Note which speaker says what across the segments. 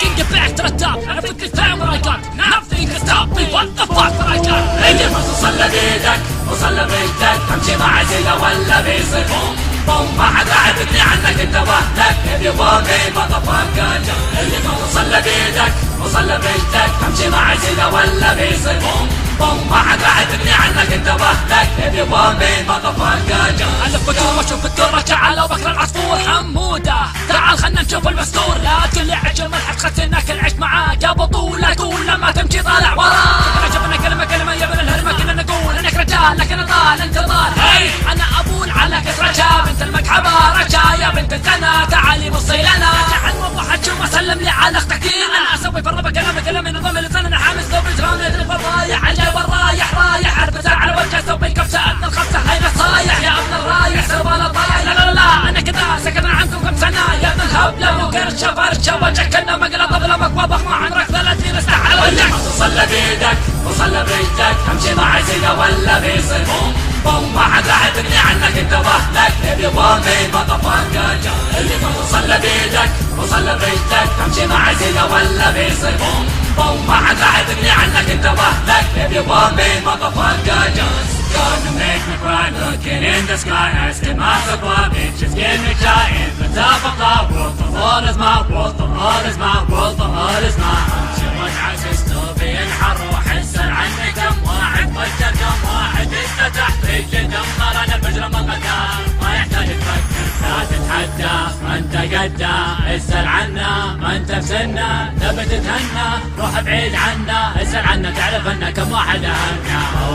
Speaker 1: can get back to the top. Everything time what I got, nothing can stop me. What the fuck what I got?
Speaker 2: اللي ما تصلى بيدك وصلى بيدك، امشي مع زينة ولا بيصير بوم بوم، ما حد راح يبني عنك انت وحدك. if you want me motherfucker. اللي ما تصلى بيدك وصلى بيدك، امشي مع زينة ولا بيصير بوم بوم، ما حد راح يبني عنك انت وحدك. if you want me motherfucker.
Speaker 1: انا بدور واشوف الدور تعال وبكر العصفور حمودة، تعال خلنا نشوف المستور. لا تقول لي عيش الملحق خدتنا كل عيش معاك يا بطولة، كل لما تمشي طالع وراه. جبنا كلمة يا ابن الهرمة كنا نقول انك رجال لكن طال انت ضال. انا ابول على كثرة شاب انت المقحبة رجا يا بنت الزنا، تعالي بصي لنا تعال وضح تشوف وسلم لي على اختك دي. انا اسوي فربة كلامي نظام اللسان، انا حامس ذوب الجرام يدري بالرايح على والرايح رايح اربسة على وجه اسوي كبسة ادنى الخمسة هاي نصايح يا ابن الرايح سربان الضايح. لا انا كذا سكتنا عنكم كم سنة يا ابن الهبلة مو كرشة فرشة وجهك كنا مقلب ظلمك وضح ما عمرك 30 استحال وجهك.
Speaker 2: ما تصلى بيدك وصلى بيدك، امشي مع زينة ولا بيصير بوم بوم، ما حد راح يبني عنك انت وحدك. if you want me motherfucker. اللي ما تصلى بيدك وصلى بيدك، امشي مع زينة ولا بيصير بوم بوم، ما حد راح يبني عنك انت وحدك. if you want me motherfucker. Gonna make me cry looking in the sky, asking myself why bitches get me shy. In the top of the world, the world is my world, the world is my world, the world is my. امشي واتعس اسلوبي ينحر واحس عني كم واحد فجر كم واحد افتتح رجلي دمر. انا المجرم الغدار ما يحتاج تفكر لا تتحدى، ما انت قدا اسأل عنا، ما انت بسنا تبي تتهنى روح بعيد عنا. اسأل عنا تعرف ان كم واحد اهلنا. او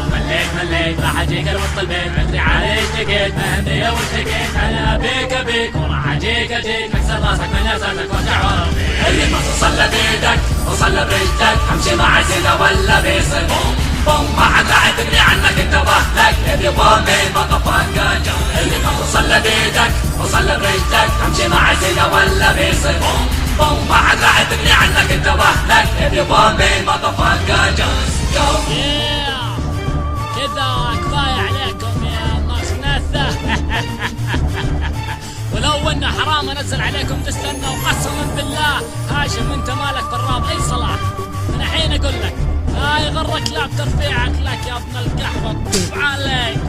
Speaker 2: مليت راح اجيك وسط البيت ادري علي اشتكيت مهنية واشتكيت. انا ابيك وراح اجيك اكسر راسك من اساسك وارجع ورا البيت. اللي ما تصلى بيدك وصلى بيدك، امشي مع زينة ولا بيصير بوم بوم، ما حد راح يبني عنك انت وحدك. if you want me motherfucker. اللي ما تصلى بيدك وصلى بيدك، امشي مع زينة ولا بيصير بوم بوم، ما حد راح يبني عنك انت وحدك. if you want me motherfucker. just go.
Speaker 1: كذا كفاية عليكم يا مخنثة. ولو انه حرام انزل عليكم تستنى وقسما بالله هاشم انت مالك بالراب اي صلاح. من الحين اقول لك لا يغرك لا بترفيعك لك يا ابن القحوة عليك.